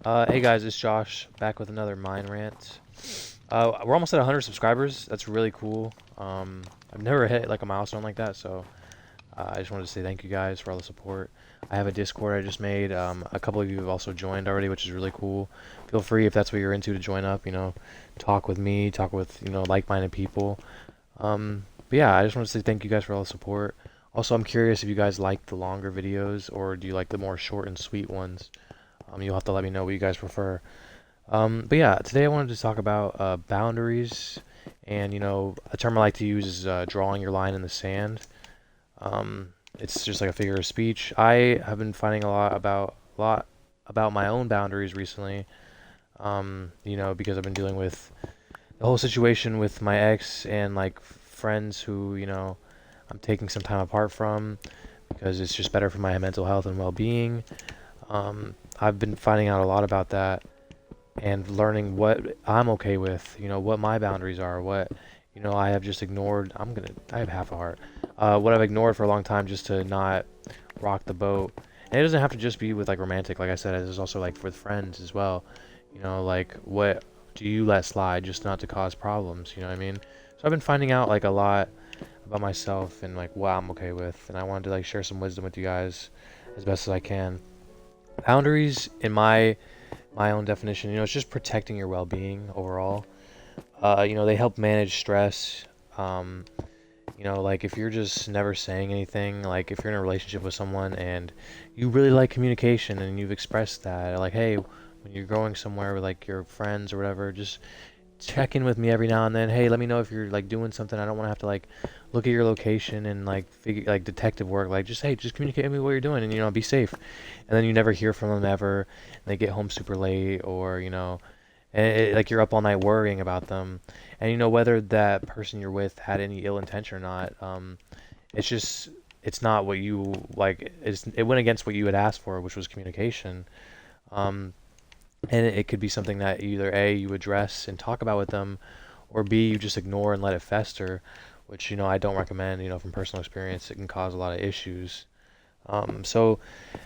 Hey guys, it's Josh back with another Mind Rant. We're almost at 100 subscribers. That's really cool. I've never hit like a milestone like that, so I just wanted to say thank you guys for all the support. I have a Discord I just made. A couple of you have also joined already, which is really cool. Feel free if that's what you're into to join up. Talk with me, talk with like-minded people. But yeah, I just want to say thank you guys for all the support. Also, I'm curious if you guys like the longer videos or do you like the more short and sweet ones? You'll have to let me know what you guys prefer. But yeah, today I wanted to talk about boundaries, and a term I like to use is drawing your line in the sand. It's just like a figure of speech. I have been finding a lot about my own boundaries recently. Because I've been dealing with the whole situation with my ex and like friends who I'm taking some time apart from because it's just better for my mental health and well-being. I've been finding out a lot about that and learning what I'm okay with, what my boundaries are, what, I have just ignored. I have half a heart. What I've ignored for a long time just to not rock the boat. And it doesn't have to just be with like romantic, like I said, it's also like with friends as well. Like what do you let slide just not to cause problems, you know what I mean? So I've been finding out like a lot about myself and like what I'm okay with, and I wanted to like share some wisdom with you guys as best as I can. Boundaries, in my own definition, it's just protecting your well-being overall. They help manage stress. Um, like if you're just never saying anything, like if you're in a relationship with someone and you really like communication and you've expressed that, like, hey, when you're going somewhere with like your friends or whatever, just check in with me every now and then. Hey, let me know if you're like doing something. I don't want to have to like look at your location and like figure like detective work. Like just hey, just communicate with me what you're doing and be safe. And then you never hear from them ever. And they get home super late or and like you're up all night worrying about them. And whether that person you're with had any ill intention or not. It's just it's not what you like. It went against what you had asked for, which was communication. Um, and it could be something that either A, you address and talk about with them, or B, you just ignore and let it fester, which, I don't recommend, from personal experience. It can cause a lot of issues. So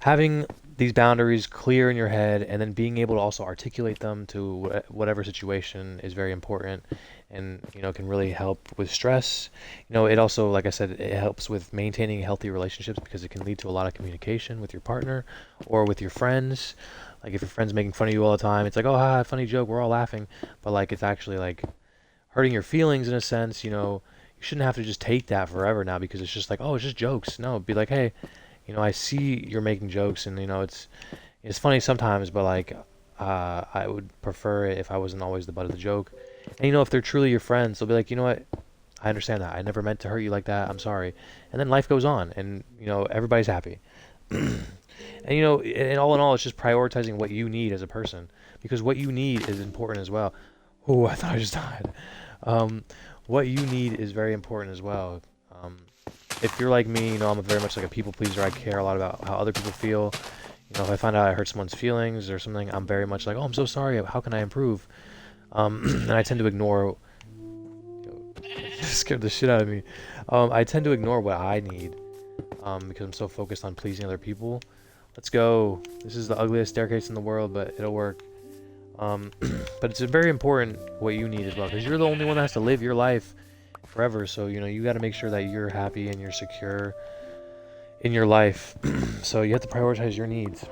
having these boundaries clear in your head and then being able to also articulate them to whatever situation is very important and, can really help with stress. It also, like I said, it helps with maintaining healthy relationships because it can lead to a lot of communication with your partner or with your friends. Like if your friend's making fun of you all the time, it's like, oh, ha, funny joke, we're all laughing. But like it's actually like hurting your feelings in a sense. You shouldn't have to just take that forever now because it's just like, oh, it's just jokes. No, be like, hey, I see you're making jokes, and it's funny sometimes, but like, I would prefer it if I wasn't always the butt of the joke. And if they're truly your friends, they'll be like, you know what, I understand that. I never meant to hurt you like that. I'm sorry. And then life goes on, and everybody's happy. And and all in all, it's just prioritizing what you need as a person, because what you need is important as well. Oh, I thought I just died. Um, what you need is very important as well. Um, if you're like me, I'm very much like a people pleaser. I care a lot about how other people feel. If I find out I hurt someone's feelings or something, I'm very much like, oh, I'm so sorry. How can I improve? And I tend to ignore. Scared the shit out of me. I tend to ignore what I need because I'm so focused on pleasing other people. Let's go. This is the ugliest staircase in the world, but it'll work. Um, but it's very important what you need as well, because you're the only one that has to live your life forever. So you got to make sure that you're happy and you're secure in your life. So you have to prioritize your needs.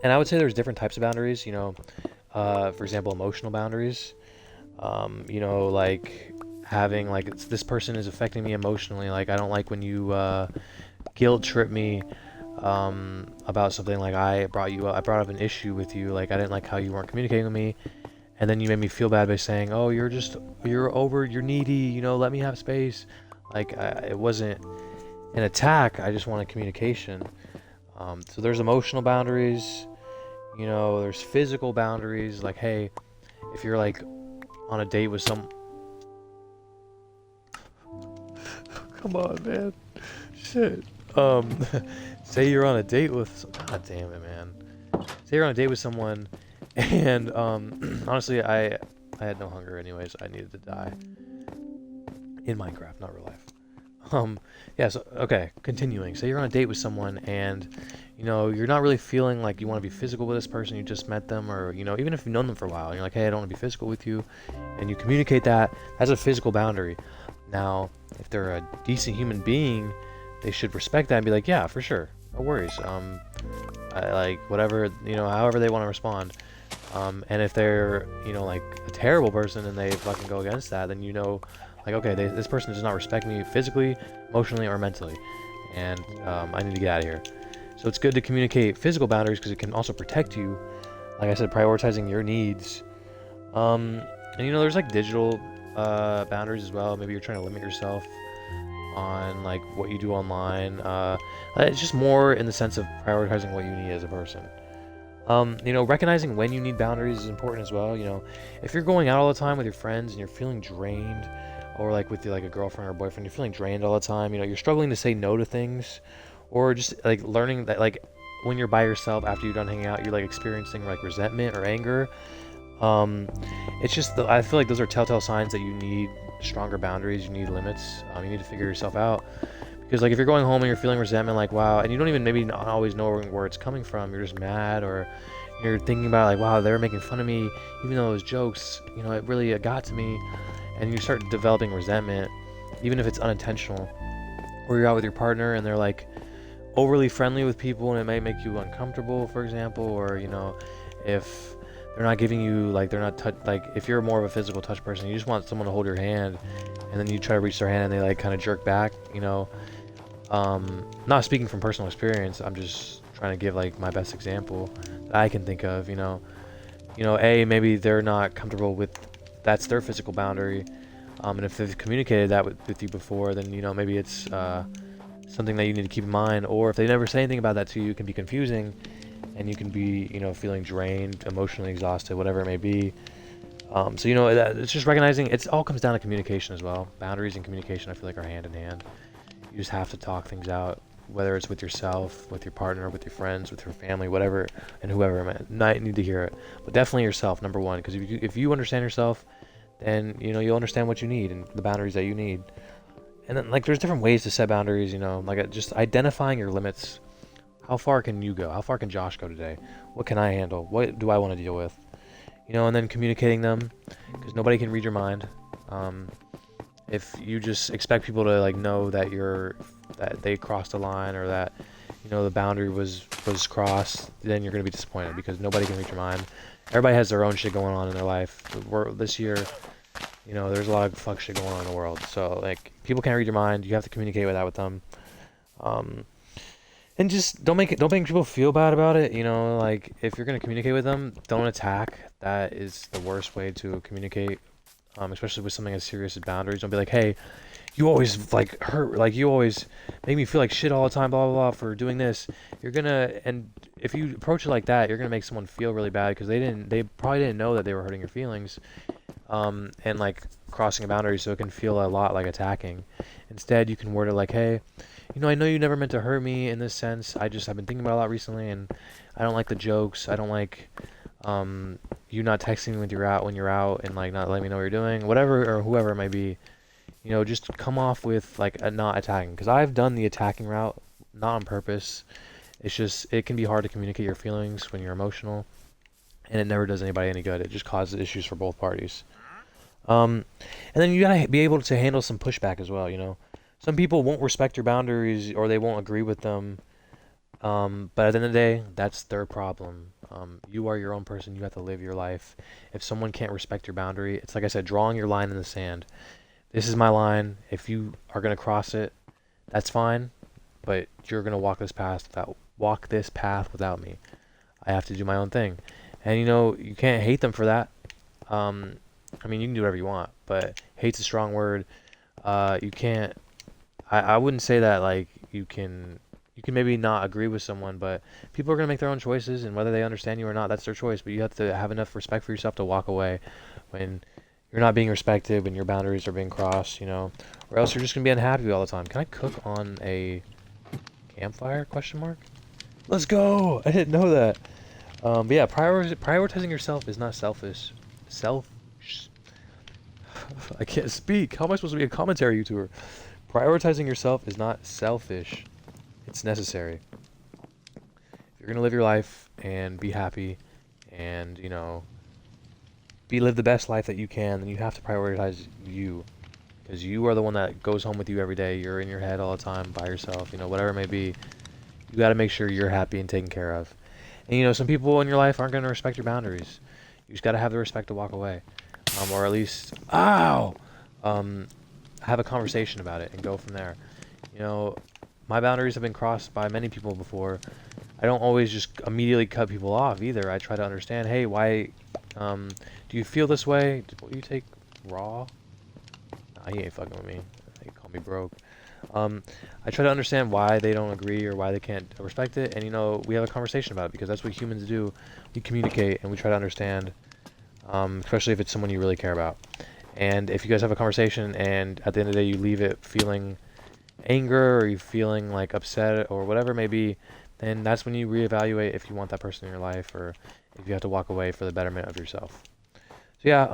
And I would say there's different types of boundaries. For example, emotional boundaries. Like having like this person is affecting me emotionally. Like I don't like when you guilt trip me about something. Like I brought up an issue with you. Like I didn't like how you weren't communicating with me, and then you made me feel bad by saying, "Oh, you're needy. Let me have space." Like it wasn't an attack. I just wanted communication. So there's emotional boundaries. There's physical boundaries. Like, hey, if you're like on a date with some, come on, man, shit. Say you're on a date with, God damn it, man. Say you're on a date with someone, and honestly, I had no hunger anyways. I needed to die in Minecraft, not real life. Um, yeah, so, okay, continuing. Say you're on a date with someone and, you're not really feeling like you want to be physical with this person, you just met them, or, even if you've known them for a while, you're like, hey, I don't want to be physical with you, and you communicate that as a physical boundary. Now, if they're a decent human being, they should respect that and be like, yeah, for sure, no worries. I, like, whatever, however they want to respond. And if they're, like a terrible person and they fucking go against that, then like, okay, this person does not respect me physically, emotionally, or mentally, and I need to get out of here. So it's good to communicate physical boundaries because it can also protect you. Like I said, prioritizing your needs. And there's like digital boundaries as well. Maybe you're trying to limit yourself on like what you do online. It's just more in the sense of prioritizing what you need as a person. Recognizing when you need boundaries is important as well. If you're going out all the time with your friends and you're feeling drained, or like with like a girlfriend or boyfriend, you're feeling drained all the time, you're struggling to say no to things, or just like learning that like when you're by yourself after you're done hanging out, you're like experiencing like resentment or anger. It's just I feel like those are telltale signs that you need stronger boundaries, you need limits, you need to figure yourself out. Because like if you're going home and you're feeling resentment, like wow, and you don't even maybe not always know where it's coming from, you're just mad, or you're thinking about like wow, they were making fun of me, even though it was jokes, it really got to me, and you start developing resentment, even if it's unintentional. Or you're out with your partner and they're like overly friendly with people and it might make you uncomfortable, for example, or if they're not giving you like they're not like if you're more of a physical touch person, you just want someone to hold your hand, and then you try to reach their hand and they like kind of jerk back, not speaking from personal experience, I'm just trying to give like my best example that I can think of. Maybe they're not comfortable with that's their physical boundary, and if they've communicated that with you before, then maybe it's something that you need to keep in mind. Or if they never say anything about that to you, it can be confusing, and you can be feeling drained, emotionally exhausted, whatever it may be. It's just recognizing it all comes down to communication as well. Boundaries and communication, I feel like, are hand in hand. You just have to talk things out, whether it's with yourself, with your partner, with your friends, with your family, whatever, and whoever. Might need to hear it, but definitely yourself, number one. Because if you understand yourself, then you'll understand what you need and the boundaries that you need. And then like there's different ways to set boundaries. Like just identifying your limits. How far can you go? How far can Josh go today? What can I handle? What do I want to deal with? And then communicating them, because nobody can read your mind. If you just expect people to like know that that they crossed a line, or that the boundary was crossed, then you're gonna be disappointed because nobody can read your mind. Everybody has their own shit going on in their life. This year, there's a lot of fuck shit going on in the world. So like people can't read your mind. You have to communicate with them. And just don't make people feel bad about it. Like if you're gonna communicate with them, don't attack. That is the worst way to communicate. Especially with something as serious as boundaries. Don't be like, hey, you always like hurt, like you always make me feel like shit all the time, blah blah blah, for doing this. And if you approach it like that, you're gonna make someone feel really bad because they probably didn't know that they were hurting your feelings, and like crossing a boundary, so it can feel a lot like attacking. Instead, you can word it like, hey, I know you never meant to hurt me in this sense. I've been thinking about it a lot recently, and I don't like the jokes. I don't like you not texting me when you're out and like not letting me know what you're doing, whatever, or whoever it may be. Just come off with like a not attacking, because I've done the attacking route, not on purpose. It's just it can be hard to communicate your feelings when you're emotional, and it never does anybody any good. It just causes issues for both parties. And then you gotta be able to handle some pushback as well. Some people won't respect your boundaries or they won't agree with them. But at the end of the day, that's their problem. You are your own person. You have to live your life. If someone can't respect your boundary, it's like I said, drawing your line in the sand. This is my line. If you are going to cross it, that's fine. But you're going to walk this path without me. I have to do my own thing. And you can't hate them for that. I mean, you can do whatever you want, but hate's a strong word. You can't. I wouldn't say that like you can maybe not agree with someone, but people are going to make their own choices, and whether they understand you or not, that's their choice. But you have to have enough respect for yourself to walk away when you're not being respected, when your boundaries are being crossed, or else you're just going to be unhappy all the time. Can I cook on a campfire? Question mark. Let's go. I didn't know that. But yeah, prioritizing yourself is not selfish. I can't speak. How am I supposed to be a commentary YouTuber? Prioritizing yourself is not selfish. It's necessary. If you're gonna live your life and be happy, and live the best life that you can, then you have to prioritize you, because you are the one that goes home with you every day. You're in your head all the time by yourself. Whatever it may be, you got to make sure you're happy and taken care of. And some people in your life aren't going to respect your boundaries. You just got to have the respect to walk away, or at least, have a conversation about it and go from there. My boundaries have been crossed by many people before. I don't always just immediately cut people off either. I try to understand, hey, why, do you feel this way? Will you take raw? Nah, he ain't fucking with me. He call me broke. I try to understand why they don't agree or why they can't respect it, and we have a conversation about it, because that's what humans do. We communicate and we try to understand, especially if it's someone you really care about. And if you guys have a conversation and at the end of the day you leave it feeling anger, or you feeling like upset or whatever it may be, then that's when you reevaluate if you want that person in your life, or if you have to walk away for the betterment of yourself. So yeah,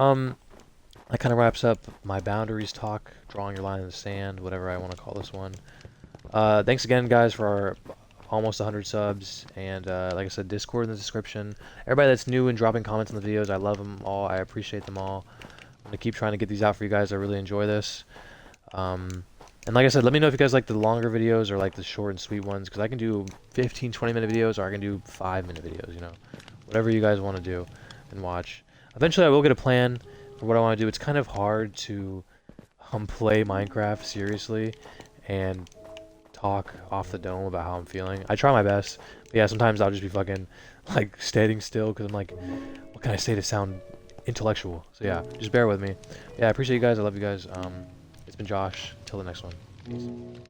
that kind of wraps up my boundaries talk, drawing your line in the sand, whatever I want to call this one. Thanks again, guys, for our almost 100 subs, and like I said, Discord in the description. Everybody that's new and dropping comments on the videos, I love them all. I appreciate them all. I'm gonna keep trying to get these out for you guys. I really enjoy this. And like I said, let me know if you guys like the longer videos or like the short and sweet ones, because I can do 15, 20-minute videos, or I can do 5-minute videos, whatever you guys want to do and watch. Eventually I will get a plan for what I want to do. It's kind of hard to play Minecraft seriously and talk off the dome about how I'm feeling. I try my best, but yeah, sometimes I'll just be fucking like standing still because I'm like, what can I say to sound intellectual? So yeah, just bear with me. Yeah, I appreciate you guys. I love you guys. It's been Josh. Till the next one. Peace.